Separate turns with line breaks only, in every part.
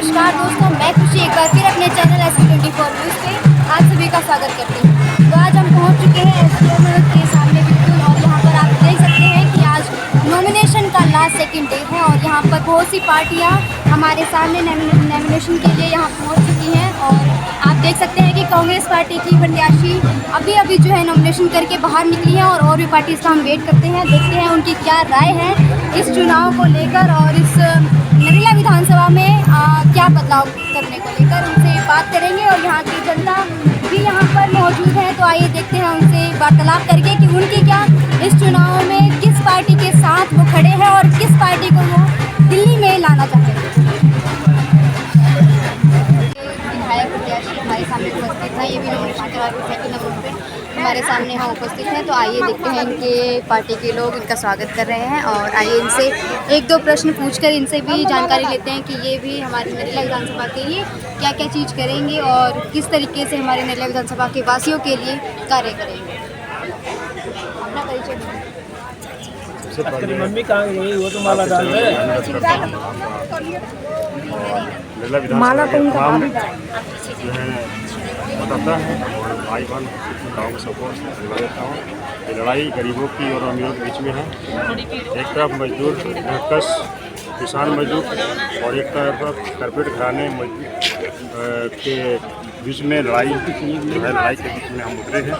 नमस्कार दोस्तों, मैं खुशी एक बार फिर अपने चैनल SB24 न्यूज़ पे आप सभी का स्वागत करती हूँ। तो आज हम पहुँच चुके हैं SDM के सामने बिल्कुल, और यहाँ पर आप देख सकते हैं कि आज नॉमिनेशन का लास्ट सेकंड डे है और यहाँ पर बहुत सी पार्टियाँ हमारे सामने नॉमिनेशन के लिए यहाँ पहुँच चुकी हैं। और आप देख सकते हैं कि कांग्रेस पार्टी की प्रत्याशी अभी जो है नॉमिनेशन करके बाहर निकली है और भी पार्टीज का हम वेट करते हैं, देखते हैं उनकी क्या राय है इस चुनाव को लेकर और इस नरेला विधानसभा में क्या बदलाव करने को लेकर। उनसे बात करेंगे और यहाँ की जनता भी यहाँ पर मौजूद है, तो आइए देखते हैं उनसे वार्तालाप करके कि उनकी क्या इस चुनाव में किस पार्टी के साथ वो खड़े हैं और किस पार्टी को वो दिल्ली में लाना चाहते हैं। विधायक प्रत्याशी हमारे सामने उपस्थित है, ये भी नॉमिनेशन करा के सेकंड नंबर पे हमारे सामने यहाँ उपस्थित हैं। तो आइए देखते हैं इनके पार्टी के लोग इनका स्वागत कर रहे हैं और आइए इनसे एक दो प्रश्न पूछकर इनसे भी जानकारी लेते हैं कि ये भी हमारी नरेला विधानसभा के लिए क्या क्या चीज़ करेंगे और किस तरीके से हमारे नरेला विधानसभा के वासियों के लिए कार्य करेंगे। अपना परिचय
मम्मी कहाँ गई? वो तो माला डाल रहे हैं।
माला तो उनका
जो है बताता है और भाई बहन गाँव में सबको लगा देता हूँ। ये लड़ाई गरीबों की और अमीरों के बीच में है। एक तरफ मजदूर कस किसान मजदूर और एक तरफ कारपेट घराने के बीच में लड़ाई जो है, लड़ाई के बीच में हम उतरे हैं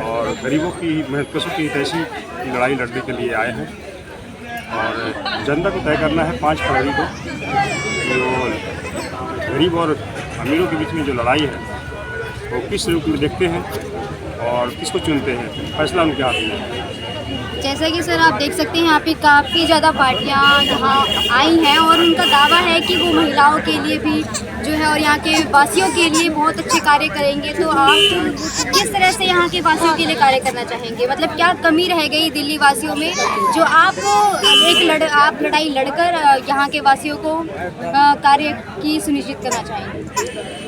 और गरीबों की मेहनतकशों की ऐसी लड़ाई लड़ने के लिए आए हैं। और जनता को तय करना है 5 फरवरी को जो गरीब और अमीरों के बीच में जो लड़ाई है वो किस रूप में देखते हैं और किसको चुनते हैं, फैसला उनके हाथ में है।
जैसा कि सर आप देख सकते हैं यहाँ पे काफ़ी ज़्यादा पार्टियाँ यहाँ आई हैं और उनका दावा है कि वो महिलाओं के लिए भी जो है और यहाँ के वासियों के लिए बहुत अच्छे कार्य करेंगे। तो आप किस तरह से यहाँ के वासियों के लिए कार्य करना चाहेंगे, मतलब क्या कमी रह गई दिल्ली वासियों में जो आप लड़ाई लड़कर यहाँ के वासियों को कार्य की सुनिश्चित करना चाहेंगे?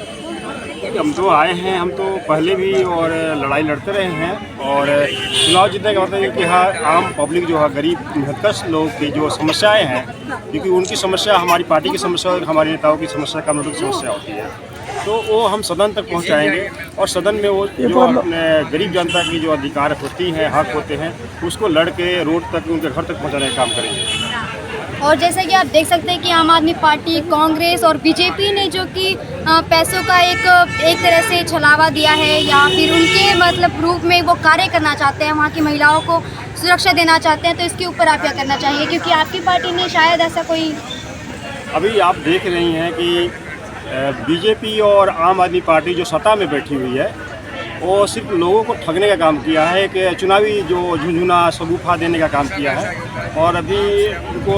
हम तो आए हैं, हम तो पहले भी और लड़ाई लड़ते रहे हैं और चुनाव जीतने का मतलब है कि हाँ आम पब्लिक जो है गरीब मेहनतकश लोग की जो समस्याएं हैं, क्योंकि उनकी समस्या हमारी पार्टी की समस्या और हमारे नेताओं की समस्या कम की समस्या होती है, तो वो हम सदन तक पहुंचाएंगे और सदन में वो जो अपने गरीब जनता की जो अधिकार होती हैं, हक होते हैं, उसको लड़ के रोड तक उनके घर तक पहुँचाने का काम करेंगे।
और जैसे कि आप देख सकते हैं कि आम आदमी पार्टी, कांग्रेस और बीजेपी ने जो कि पैसों का एक तरह से छलावा दिया है या फिर उनके मतलब रूप में वो कार्य करना चाहते हैं, वहाँ की महिलाओं को सुरक्षा देना चाहते हैं, तो इसके ऊपर आप क्या करना चाहिए, क्योंकि आपकी पार्टी ने शायद ऐसा कोई
अभी आप देख रही हैं कि बीजेपी और आम आदमी पार्टी जो सत्ता में बैठी हुई है वो सिर्फ लोगों को ठगने का काम किया है, कि चुनावी जो झुंझुना शगुफा देने का काम किया है। और अभी उनको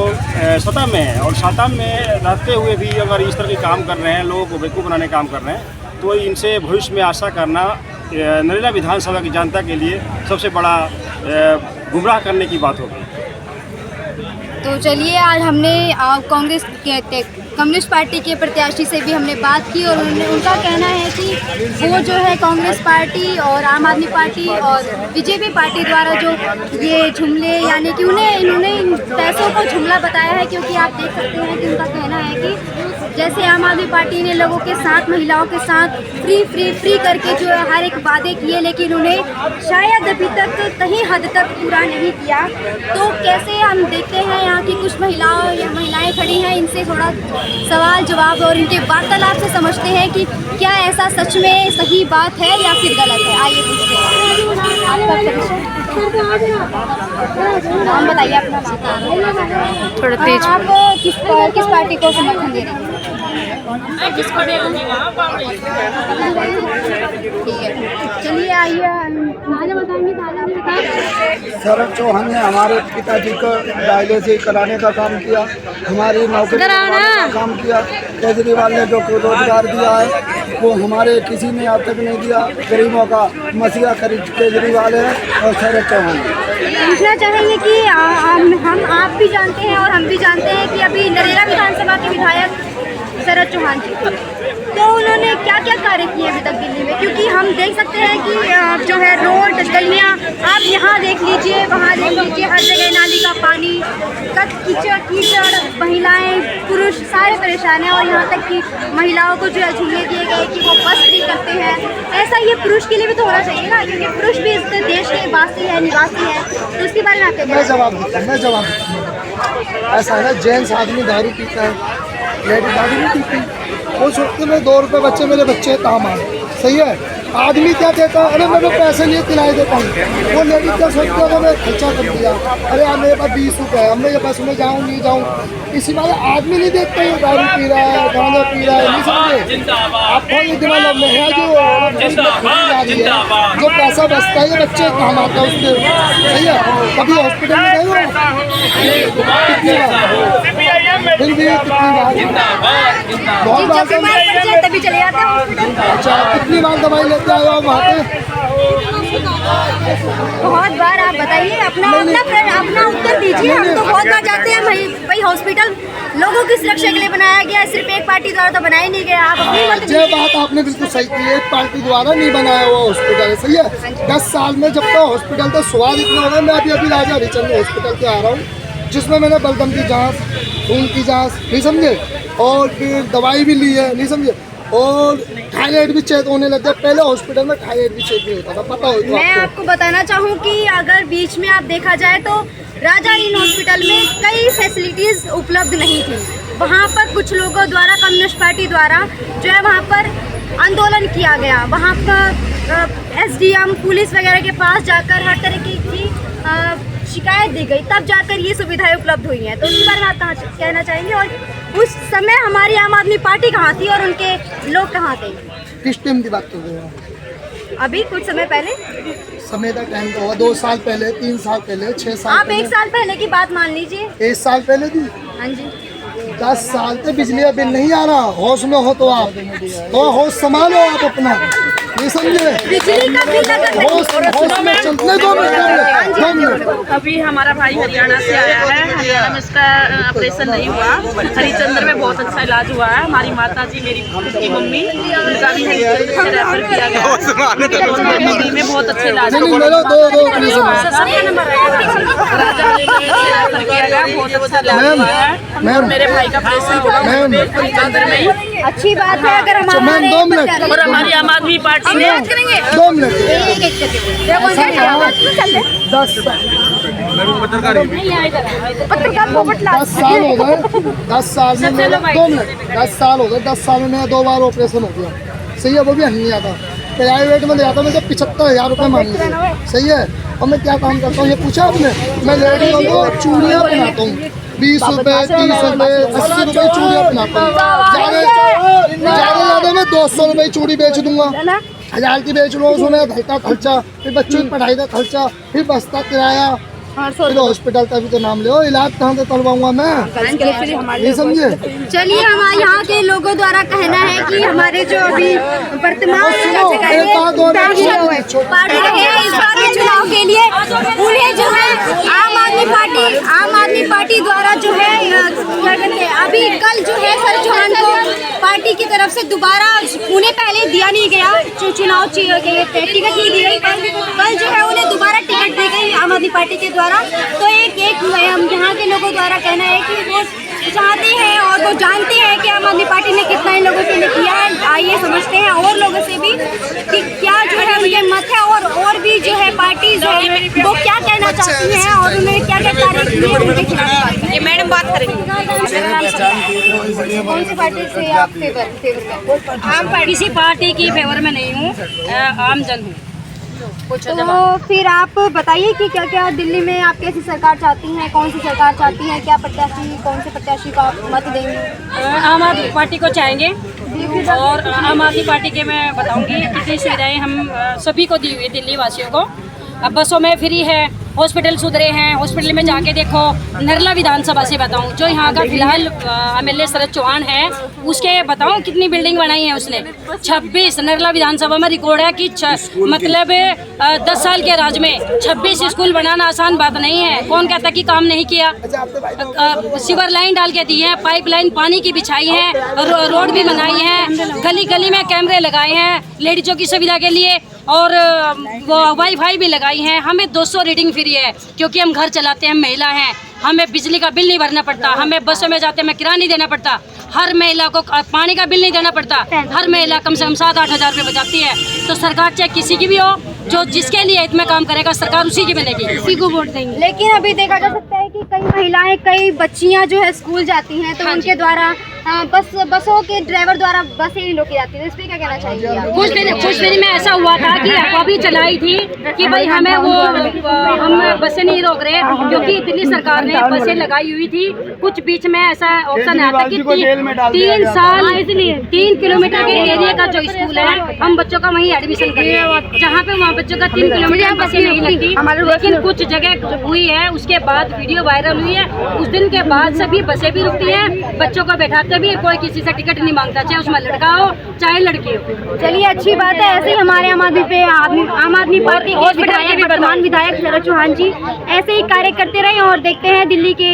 सत्ता में है और सत्ता में रहते हुए भी अगर इस तरह के काम कर रहे हैं, लोगों को बेवकूफ़ बनाने का काम कर रहे हैं, तो इनसे भविष्य में आशा करना नरेला विधानसभा की जनता के लिए सबसे बड़ा गुमराह करने की बात होगी।
तो चलिए, आज हमने कम्युनिस्ट पार्टी के प्रत्याशी से भी हमने बात की और उनका कहना है कि वो जो है कांग्रेस पार्टी और आम आदमी पार्टी और बीजेपी पार्टी द्वारा जो ये जुमले, यानी कि इन्होंने इन पैसों को जुमला बताया है, क्योंकि आप देख सकते हैं कि उनका कहना है कि जैसे आम आदमी पार्टी ने लोगों के साथ, महिलाओं के साथ फ्री करके जो है हर एक वादे किए, लेकिन उन्हें शायद अभी तक कहीं हद तक पूरा नहीं किया। तो कैसे हम देखते हैं यहाँ की कुछ महिलाएं खड़ी हैं, इनसे थोड़ा सवाल जवाब और इनके वार्तालाप से समझते हैं कि क्या ऐसा सच में सही बात है या फिर गलत है। आइए पूछते हैं, आपका परिचय, नाम बताइए, अपना नाम थोड़ा तेज। आप किस पार्टी को समर्थन दे रहे हैं? ठीक है, चलिए आइए बताएंगे।
शरद चौहान ने हमारे पिताजी को डायलिसिस कराने का काम किया, हमारी नौकरी का काम किया। केजरीवाल ने जो रोजगार दिया है वो हमारे किसी ने आज तक नहीं दिया। गरीबों का मसीहा केजरीवाल है और शरद चौहान।
पूछना चाहेंगे कि हम आप भी जानते हैं और हम भी जानते हैं कि अभी नरेला विधानसभा के विधायक शरद चौहान जी, तो उन्होंने क्या क्या कार्य किए अभी तक दिल्ली में, क्योंकि हम देख सकते हैं कि जो है रोड, गलियां, आप यहाँ देख लीजिए, वहाँ देख लीजिए, हर जगह नाली का पानी कीचड़ महिलाएं पुरुष सारे परेशान हैं और यहाँ तक कि महिलाओं को जो है झूले दिए गए कि वो बस फ्री करते हैं। ऐसा ये पुरुष के लिए भी तो होना चाहिए ना, क्योंकि पुरुष भी इस देश के वासी है, निवासी है। तो इसके बारे में आप क्या
मैं जवाब देता हूँ। ऐसा है ना, जेंट्स आदमी दारू पीता है, लेडीज दारू नहीं पीती। वो सोचते मैं 2 रुपये बच्चे मेरे बच्चे काम आए, सही है। आदमी क्या कहता है, अरे मैं पैसे नहीं किराए देता हूँ। वो लेडीज क्या सोचती है, मैं खर्चा कर दिया, अरे यार मेरे पास 20 रुपये है, अब मैं ये बस में जाऊँ नहीं जाऊँ। इसी बात आदमी नहीं देखते ये दारू पी रहा है, गांजा पी रहा है, नहीं समझे। आपको ये दिमाग में है जो जा रही है, जो पैसा बचता है ये बच्चे काम आता है उसके, सही है। कभी हॉस्पिटल में गए हो कितनी बार, फिर भी कितनी बार, बहुत बार
तभी चले जाते हैं।
अच्छा, कितनी बार दवाई लेते आए हो वहाँ पे?
बहुत बार। आप बताइए, अपना उत्तर दीजिए। हम तो बहुत बार जाते हैं भाई। हॉस्पिटल लोगों की सुरक्षा के लिए बनाया गया, सिर्फ एक पार्टी द्वारा तो बनाया नहीं गया। आप अपनी
ये बात आपने बिल्कुल सही की, एक पार्टी द्वारा नहीं बनाया हुआ हॉस्पिटल, सही है। 10 साल में जब तक हॉस्पिटल तो स्वाद इतना होगा। मैं अभी राजा हरिचंद्र हॉस्पिटल पे आ रहा हूँ, जिसमें मैंने बलगम की जाँच, खून की जाँच, नहीं समझे, और फिर दवाई भी ली है, नहीं समझे, और थायराइड भी चेक होने लग गया। पहले हॉस्पिटल में थायराइड भी चेक नहीं होता था, पता हो।
मैं आपको बताना चाहूँ कि अगर बीच में आप देखा जाए तो राजा इन हॉस्पिटल में कई फैसिलिटीज़ उपलब्ध नहीं थी। वहाँ पर कुछ लोगों द्वारा, कम्युनिस्ट पार्टी द्वारा जो है वहाँ पर आंदोलन किया गया। वहाँ पर SDM पुलिस वगैरह के पास जाकर हर तरह की शिकायत दी गई, तब जाकर ये सुविधाएं उपलब्ध हुई हैं। तो उसके बारे में आप कहाँ कहना चाहेंगे? और उस समय हमारी आम आदमी पार्टी कहाँ थी और उनके लोग कहाँ थे?
किस टाइम की बात कर रहे हो?
अभी कुछ समय पहले,
समय का टाइम तो हुआ 2 साल पहले, 3 साल पहले, 6 साल
आप
पहले।
1 साल पहले की बात मान लीजिए।
1 साल पहले थी।
हाँ जी।
10 साल से बिजली का बिल नहीं आ रहा। होश में हो तो आप तो होश संभालो आप अपना, नहीं समझे।
बिजली का बिल अगर
होश में चलने दो मिनट।
अभी हमारा भाई हरियाणा से आया है। हरियाणा में इसका ऑपरेशन नहीं हुआ, हरिचंद्र में बहुत अच्छा इलाज हुआ है। हमारी माता जी, मेरी की मम्मी, उनका भी हरिचंद्र से रेफर किया गया दिल्ली में, बहुत अच्छा इलाज
दो
बहुत अच्छा इलाज हुआ है। और मेरे भाई का ऑपरेशन हरिचंद्र में ही।
अच्छी बात है। अगर हम हमारे
2 मिनट
और हमारी आम आदमी पार्टी ने
2 मिनट 10 साल हो गए। 10 साल में मेरा 2 मिनट 10 साल हो गए। 10 साल में मेरा 2 बार ऑपरेशन हो गया, सही है। वो भी हनिया था, प्राइवेट में लिया था। मैं 75,000 रुपये मांग लिया, सही है। और मैं क्या काम करता हूँ ये पूछा आपने? मैं लेडीज़ों को चूड़ियाँ पहनाता हूँ, 20 रुपये, 30 रुपये, 80 रुपये चूड़ियाँ पहनाता हूँ। ज़्यादा मैं 200 रुपये चूड़ी बेच दूंगा, 1000 की बेच लो, उसमें घर का खर्चा, फिर बच्चों की पढ़ाई का खर्चा, फिर बस का किराया, फिर हॉस्पिटल का भी तो नाम ले। इलाज कहाँ से करवाऊंगा मैं, नहीं समझे।
चलिए, हमारे यहाँ के लोगों द्वारा कहना है कि हमारे जो अभी वर्तमान पार्टी रहे हैं इस बार के चुनाव के लिए, उन्हें जो है आम आदमी पार्टी द्वारा जो है क्या कहते हैं, अभी कल जो है सर चौहान को पार्टी की तरफ से दोबारा, उन्हें पहले दिया नहीं गया चुनाव टिकट नहीं दी गई, कल जो है उन्हें दोबारा टिकट दी गई आम आदमी पार्टी के द्वारा। तो एक यहाँ के लोगों द्वारा कहना है कि वो चाहते हैं और वो जानते हैं कि आम आदमी पार्टी ने कितना इन लोगों के लिए किया है। आइए समझते हैं और लोगों से भी कि क्या जो है उनके मत है, और भी जो है पार्टीज है वो क्या कहना चाहती हैं और उन्हें क्या क्या तारीख दी है उनके खिलाफ। ये मैडम बात करेंगे। कौन सी पार्टी से आप फेवर?
किसी पार्टी की फेवर में नहीं हूँ, आम जन हूँ।
तो फिर आप बताइए कि क्या क्या दिल्ली में आप कैसी सरकार चाहती हैं, कौन सी सरकार चाहती हैं, क्या प्रत्याशी, कौन से प्रत्याशी को आप मत देंगे?
आम आदमी पार्टी को चाहेंगे। और आम आदमी पार्टी के मैं बताऊंगी कितनी सुविधाएं हम सभी को दी हुई दिल्ली वासियों को। अब बसों में फ्री है, हॉस्पिटल सुधरे हैं। हॉस्पिटल में जाके देखो, नरला विधानसभा से बताऊं, जो यहाँ का फिलहाल MLA शरद चौहान है, उसके बताऊं कितनी बिल्डिंग बनाई है उसने। 26 नरला विधानसभा में रिकॉर्ड है कि मतलब 10 साल के राज में 26 स्कूल बनाना आसान बात नहीं है। कौन कहता कि काम नहीं किया? सीवर लाइन डाल के दी है, पाइपलाइन पानी की बिछाई है, रोड भी बनाई है, गली गली में कैमरे लगाए हैं लेडीजों की सुविधा के लिए, और वो वाईफाई भी लगाई हैं। हमें 200 रीडिंग फ्री है, क्योंकि हम घर चलाते हैं, महिला हैं। हमें बिजली का बिल नहीं भरना पड़ता, हमें बसों में जाते में किराया नहीं देना पड़ता, हर महिला को पानी का बिल नहीं देना पड़ता, हर महिला कम से कम 7-8 हज़ार रुपये बचाती है। तो सरकार चाहे किसी की भी हो, जो जिसके लिए हित में काम करेगा सरकार उसी की बनेगी, उसी को वोट देंगे।
लेकिन अभी देखा जा सकता है कि कई महिलाएं, कई बच्चियां जो है स्कूल जाती हैं, तो
हाँ
उनके द्वारा बसों के ड्राइवर द्वारा बसें नहीं रोकी जाती है। इस पर क्या कहना चाहिए आप?
कुछ दिन में ऐसा हुआ था कि अफवाह भी चलाई थी कि भाई हमें हम बसें नहीं रोक रहे, क्योंकि दिल्ली सरकार ने बसें लगाई हुई थी। कुछ बीच में ऐसा ऑप्शन आया था कि 3 साल 3 किलोमीटर के एरिया का जो स्कूल है, हम बच्चों का वहीं एडमिशन करें, जहाँ पे वहाँ बच्चों का 3 किलोमीटर बसें नहीं लगती। लेकिन कुछ जगह हुई है, उसके बाद वीडियो वायरल हुई है, उस दिन के बाद सभी बसें भी रुकती है, बच्चों को बैठाते भी, कोई किसी से टिकट नहीं मांगता, चाहे उसमें लड़का हो चाहे लड़की हो।
चलिए, अच्छी बात है। ऐसे ही हमारे आम आदमी पार्टी के विधायक, वर्तमान विधायक शरद चौहान जी ऐसे ही कार्य करते रहे, और देखते हैं दिल्ली के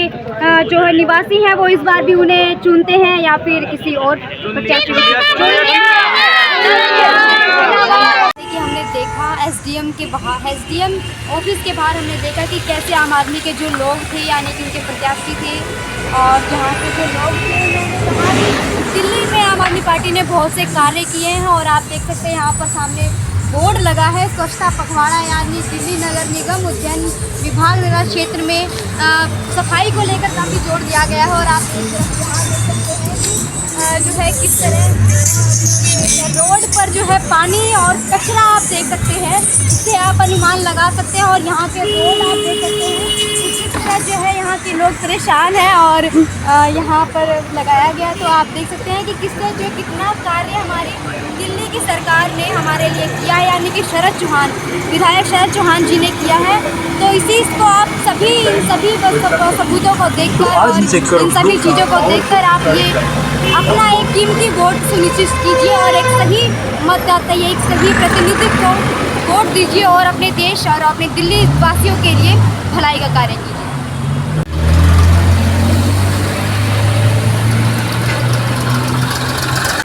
जो निवासी हैं वो इस बार भी उन्हें चुनते हैं या फिर किसी और प्रत्याशी को। हमने देखा एसडीएम ऑफिस के बाहर हमने देखा कि कैसे आम आदमी के जो लोग थे, यानी कि उनके प्रत्याशी थे, और यहाँ के जो लोग थे उन्होंने कहा कि दिल्ली में आम आदमी पार्टी ने बहुत से कार्य किए हैं। और आप देख सकते हैं यहाँ पर सामने बोर्ड लगा है, स्वच्छता पखवाड़ा, यानी दिल्ली नगर निगम उद्यान विभाग नगर क्षेत्र में सफाई को लेकर काफ़ी जोर दिया गया है। और आप यहाँ देख सकते हैं कि जो है किस तरह रोड पर जो है पानी और कचरा आप देख सकते हैं, इससे आप अनुमान लगा सकते हैं। और यहाँ के रोड आप देख सकते हैं किस तरह जो है यहाँ के लोग परेशान हैं, और यहाँ पर लगाया गया। तो आप देख सकते हैं कि किस तरह जो कितना कार्य हमारी दिल्ली की सरकार ने हमारे लिए किया है, यानी कि विधायक शरद चौहान जी ने किया है। तो इसी को आप सभी सबूतों को देखकर और इन सभी चीज़ों को देखकर आप ये अपना एक कीमती वोट सुनिश्चित कीजिए, और एक सही मतदाता, एक सही प्रतिनिधि को वोट दीजिए, और अपने देश और अपने दिल्ली वासियों के लिए भलाई का कार्य कीजिए।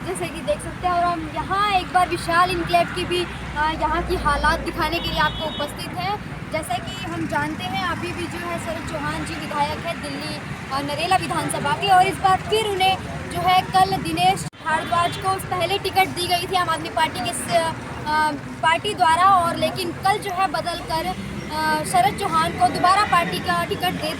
जैसे कि देख सकते हैं, और हम यहाँ एक बार विशाल इनक्लेव की भी यहाँ की हालात दिखाने के लिए आपको उपस्थित है। जैसा कि हम जानते हैं, अभी भी जो है शरद चौहान जी विधायक है दिल्ली नरेला विधानसभा के, और इस बार फिर उन्हें जो है कल दिनेश भारद्वाज को पहले टिकट दी गई थी आम आदमी पार्टी द्वारा, और लेकिन कल जो है बदल कर शरद चौहान को दोबारा पार्टी का टिकट दे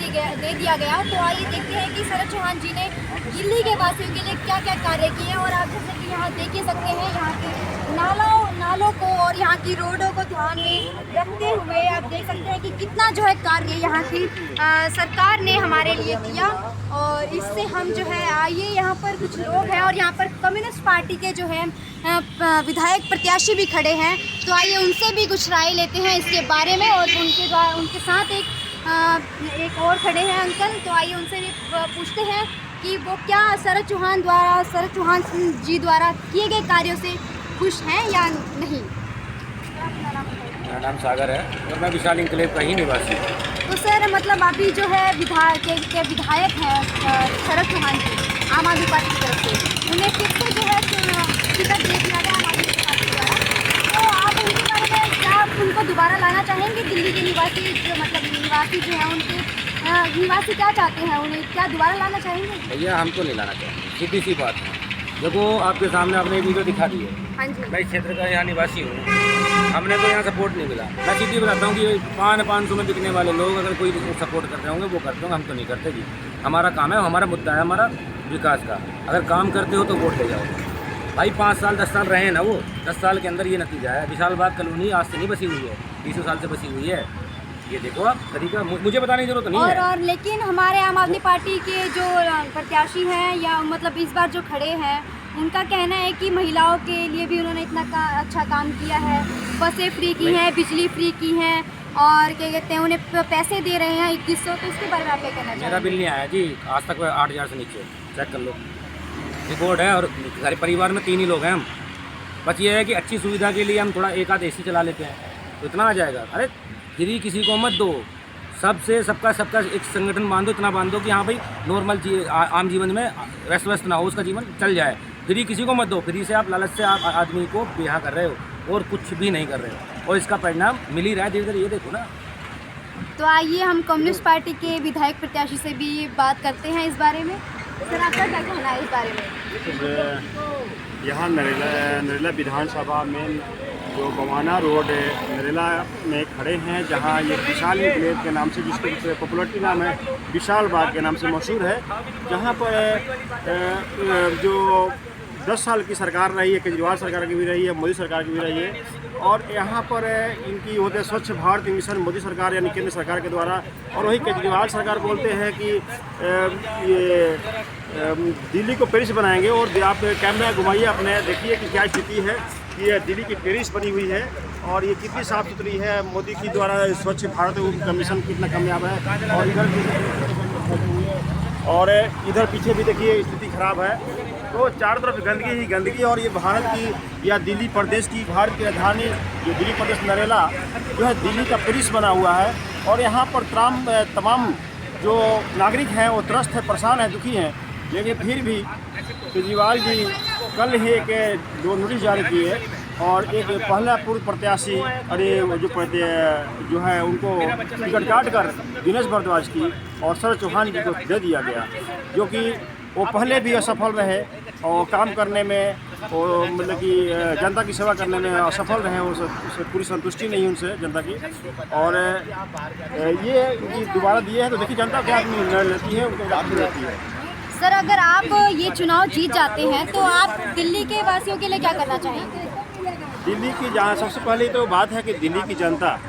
दिया गया। तो आइए देखते हैं कि शरद चौहान जी ने दिल्ली के वासियों के लिए क्या क्या कार्य किए हैं। और आप जैसे कि यहाँ देख ही सकते हैं, यहाँ के नालों को और यहाँ की रोडों को ध्यान में रखते हुए आप देख सकते हैं कि कितना जो है कार्य यहाँ की सरकार ने हमारे लिए किया। और इससे हम जो है आइए, यहाँ पर कुछ लोग हैं, और यहाँ पर कम्युनिस्ट पार्टी के जो है विधायक प्रत्याशी भी खड़े हैं। तो आइए उनसे भी कुछ राय लेते हैं इसके बारे में, और उनके साथ एक और खड़े हैं अंकल। तो आइए उनसे भी पूछते हैं कि वो क्या शरद चौहान जी द्वारा किए गए कार्यों से खुश हैं या नहीं।
मेरा नाम सागर है और मैं विशाल इनक्लेव का ही निवासी हूँ।
तो सर, मतलब अभी जो है विधायक हैं शरद चौहान जी आम आदमी पार्टी की तरफ से, उन्हें फिर से जो है टिकट दे दिया गया आम आदमी पार्टी द्वारा। तो आप उनके बारे में क्या उनको दोबारा लाना चाहेंगे? दिल्ली के निवासी जो हैं उनके निवासी क्या चाहते हैं, उन्हें क्या दोबारा लाना चाहेंगे?
भैया हम तो नहीं लाना चाहेंगे, सीधी सी बात है। देखो आपके सामने आपने वीडियो दिखा दी है।
हाँ जी।
मैं इस क्षेत्र का यहाँ निवासी हूँ, हमने तो यहाँ सपोर्ट नहीं मिला। मैं सीधी बताता हूँ कि 500 में बिकने वाले लोग अगर कोई सपोर्ट कर रहे होंगे वो करते होंगे, हम तो नहीं करते जी। हमारा काम है, हमारा मुद्दा है हमारा विकास का। अगर काम करते हो तो वोट ले जाओ भाई। 5 साल 10 साल रहे ना, वो 10 साल के अंदर ये नतीजा है। विशाल बाग कॉलोनी आज से नहीं बसी हुई है, 20 साल से बसी हुई है। ये देखो आप तरीका, मुझे बताने की जरूरत नहीं है।
और लेकिन हमारे आम आदमी पार्टी के जो प्रत्याशी हैं, या मतलब इस बार जो खड़े हैं, उनका कहना है कि महिलाओं के लिए भी उन्होंने इतना अच्छा काम किया है, बसें फ्री की हैं, बिजली फ्री की हैं, और क्या कहते हैं उन्हें पैसे दे रहे हैं 2100। तो इसके बारे में आप क्या कहना चाहिए?
मेरा बिल नहीं आया जी आज तक, 8000 से नीचे, चेक कर लो रिपोर्ट है। और हमारे परिवार में 3 ही लोग हैं हम। बस ये है कि अच्छी सुविधा के लिए हम थोड़ा एक आध AC चला लेते हैं, तो इतना आ जाएगा। अरे फ्री किसी को मत दो, सबका एक संगठन बांधो, इतना बांधो कि हाँ भाई नॉर्मल आम जीवन में व्यस्त ना हो, उसका जीवन चल जाए। फ्री किसी को मत दो। फ्री से आप लालच से आप आदमी को बेहा कर रहे हो और कुछ भी नहीं कर रहे हो, और इसका परिणाम मिल ही रहा है धीरे धीरे। ये देखो ना।
तो आइए हम कम्युनिस्ट पार्टी के विधायक प्रत्याशी से भी बात करते हैं इस बारे में। सर, आपका क्या कहना है इस बारे में?
यहाँ नरेला विधानसभा में जो बवाना रोड नरेला में खड़े हैं, जहाँ ये विशाल निकलेर के नाम से, जिसके पॉपुलरिटी नाम है विशाल बाग के नाम से मशहूर है, जहाँ पर जो 10 साल की सरकार रही है, केजरीवाल सरकार की भी रही है, मोदी सरकार की भी रही है, और यहाँ पर इनकी होते हैं स्वच्छ भारत मिशन मोदी सरकार यानी केंद्र सरकार के द्वारा, और वही केजरीवाल सरकार बोलते हैं कि ये दिल्ली को पेरिस बनाएंगे। और आप कैमरा घुमाइए अपने, देखिए कि क्या स्थिति है। ये दिल्ली की पेरिस बनी हुई है और ये कितनी साफ़ सुथरी है। मोदी की द्वारा स्वच्छ भारत का मिशन कितना कामयाब है। और इधर पीछे भी देखिए स्थिति खराब है। तो चारों तरफ गंदगी ही गंदगी। और ये भारत की या दिल्ली प्रदेश की, भारत की राजधानी जो दिल्ली प्रदेश नरेला जो है दिल्ली का पेरिस बना हुआ है। और यहाँ पर तमाम जो नागरिक हैं वो त्रस्त है, परेशान है, दुखी हैं। लेकिन फिर भी केजरीवाल जी कल ही एक जो नोटिस जारी किए और एक पहला पूर्व प्रत्याशी जो है उनको टिकट काट कर दिनेश भारद्वाज की और शरद चौहान जी को दे दिया गया, जो कि वो पहले भी असफल रहे और काम करने में, और मतलब कि जनता की सेवा करने में असफल रहे। उससे पूरी संतुष्टि नहीं उनसे जनता की। और ये दोबारा दिए हैं तो देखिए जनता क्या निर्णय लेती है, उनको बात रहती है।
सर, अगर आप ये चुनाव जीत जाते हैं तो आप दिल्ली के वासियों के लिए क्या करना चाहेंगे?
दिल्ली की जहाँ सबसे पहले तो बात है कि दिल्ली की जनता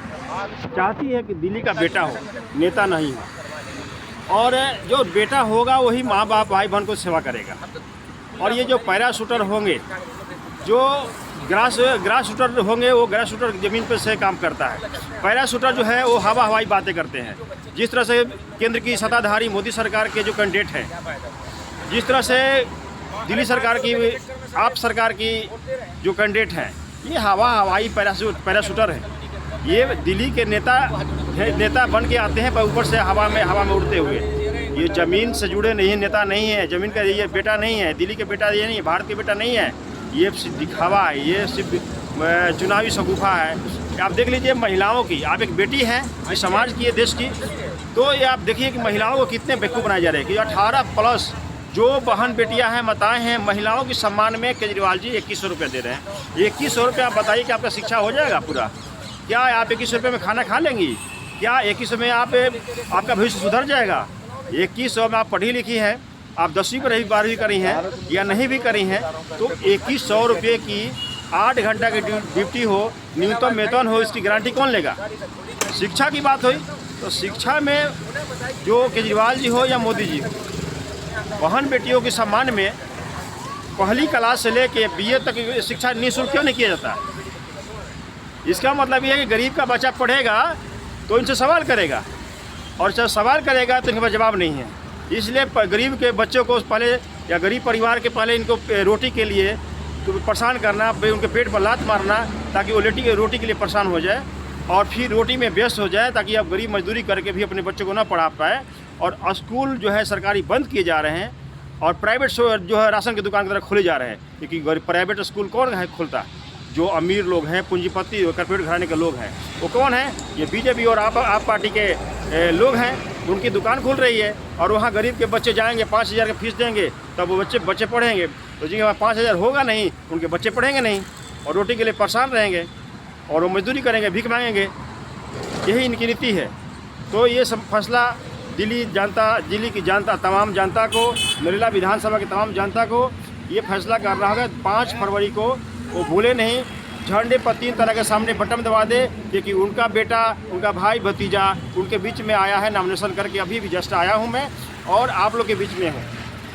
चाहती है कि दिल्ली का बेटा हो, नेता नहीं हो। और जो बेटा होगा वही माँ बाप भाई बहन को सेवा करेगा। और ये जो पैराशूटर होंगे, जो ग्रास शूटर होंगे, वो ग्रास शूटर ज़मीन पर से काम करता है। पैराशूटर जो है वो हवाई बातें करते हैं। जिस तरह से केंद्र की सत्ताधारी मोदी सरकार के जो कैंडिडेट हैं, जिस तरह से दिल्ली सरकार की, आप सरकार की जो कैंडिडेट हैं, ये हवाई पैराशूटर हैं। ये दिल्ली के नेता बन के आते हैं, पर ऊपर से हवा में उड़ते हुए। ये ज़मीन से जुड़े नहीं, नेता नहीं है, ज़मीन का ये बेटा नहीं है, दिल्ली के बेटा ये नहीं है, भारत के बेटा नहीं है। ये सिर्फ दिखावा है, ये सिर्फ चुनावी शगुफा है। आप देख लीजिए महिलाओं की, आप एक बेटी हैं इस समाज की, ये देश की, तो ये आप देखिए कि महिलाओं को कितने बेवकूफ़ बनाए जा रहे हैं कि 18+ जो बहन बेटियां हैं, माताएं हैं, महिलाओं के सम्मान में केजरीवाल जी 2100 रुपये दे रहे हैं। 2100 रुपये आप बताइए कि आपका शिक्षा हो जाएगा पूरा? क्या आप 2100 रुपये में खाना खा लेंगी? क्या 2100 में आपका भविष्य सुधर जाएगा? 2100 में आप पढ़ी लिखी हैं, आप 10वीं पर 12वीं करी हैं या नहीं भी करी हैं, तो 2100 रुपये की 8 घंटा की ड्यूटी हो, न्यूनतम वेतन हो, इसकी गारंटी कौन लेगा? शिक्षा की बात हुई तो शिक्षा में जो केजरीवाल जी हो या मोदी जी हो, बहन बेटियों के सम्मान में पहली क्लास से लेके BA तक की शिक्षा निःशुल्क क्यों नहीं किया जाता? इसका मतलब ये है कि गरीब का बच्चा पढ़ेगा तो इनसे सवाल करेगा, और जब सवाल करेगा तो इनके पास जवाब नहीं है। इसलिए गरीब के बच्चों को पहले, या गरीब परिवार के पहले इनको रोटी के लिए तो परेशान करना, उनके पेट पर लात मारना, ताकि वो रोटी के लिए परेशान हो जाए और फिर रोटी में व्यस्त हो जाए, ताकि आप गरीब मजदूरी करके भी अपने बच्चों को ना पढ़ा पाए। और स्कूल जो है सरकारी बंद किए जा रहे हैं, और प्राइवेट जो है राशन की दुकान की तरह खोले जा रहे हैं। क्योंकि प्राइवेट स्कूल कौन है खोलता? जो अमीर लोग हैं, पूंजीपति कॉर्पोरेट घराने के लोग हैं। वो कौन है? ये बीजेपी और आप पार्टी के लोग हैं। उनकी दुकान खुल रही है और वहाँ गरीब के बच्चे जाएंगे, 5000 की फीस देंगे, तब वो बच्चे पढ़ेंगे। तो जिनके पास 5000 होगा नहीं, उनके बच्चे पढ़ेंगे नहीं और रोटी के लिए परेशान रहेंगे और वो मजदूरी करेंगे, भीख मांगेंगे। यही इनकी नीति है। तो ये सब फैसला दिल्ली की जनता, तमाम जनता को, नरेला विधानसभा की तमाम जनता को ये फैसला करना होगा 5 फरवरी को। वो भूले नहीं, झंडे पर 3 तरह के सामने बटन दबा दे, क्योंकि उनका बेटा, उनका भाई भतीजा उनके बीच में आया है नामिनेशन करके। अभी भी जस्ट आया हूँ मैं और आप लोग के बीच में हूँ।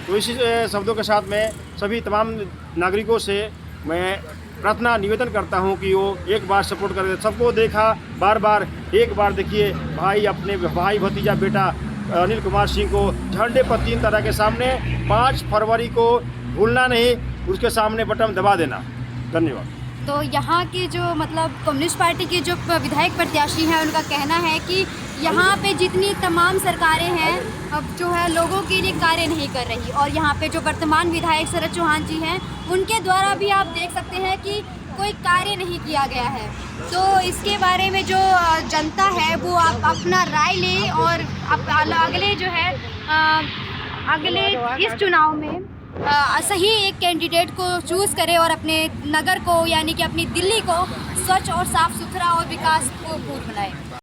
तो इसी शब्दों के साथ मैं सभी तमाम नागरिकों से मैं प्रार्थना निवेदन करता हूँ कि वो एक बार सपोर्ट करें। सबको देखा बार एक बार देखिए भाई, अपने भाई भतीजा बेटा अनिल कुमार सिंह को झंडे पर 3 तरह के सामने 5 फरवरी को भूलना नहीं, उसके सामने बटन दबा देना। धन्यवाद।
तो यहाँ के जो मतलब कम्युनिस्ट पार्टी के जो विधायक प्रत्याशी हैं, उनका कहना है कि यहाँ पे जितनी तमाम सरकारें हैं, अब जो है लोगों के लिए कार्य नहीं कर रही। और यहाँ पे जो वर्तमान विधायक शरद चौहान जी हैं, उनके द्वारा भी आप देख सकते हैं कि कोई कार्य नहीं किया गया है। तो इसके बारे में जो जनता है वो आप अपना राय ले और अगले जो है अगले इस चुनाव में सही एक कैंडिडेट को चूज़ करें और अपने नगर को यानी कि अपनी दिल्ली को स्वच्छ और साफ़ सुथरा और विकास को पूर्ण बनाए।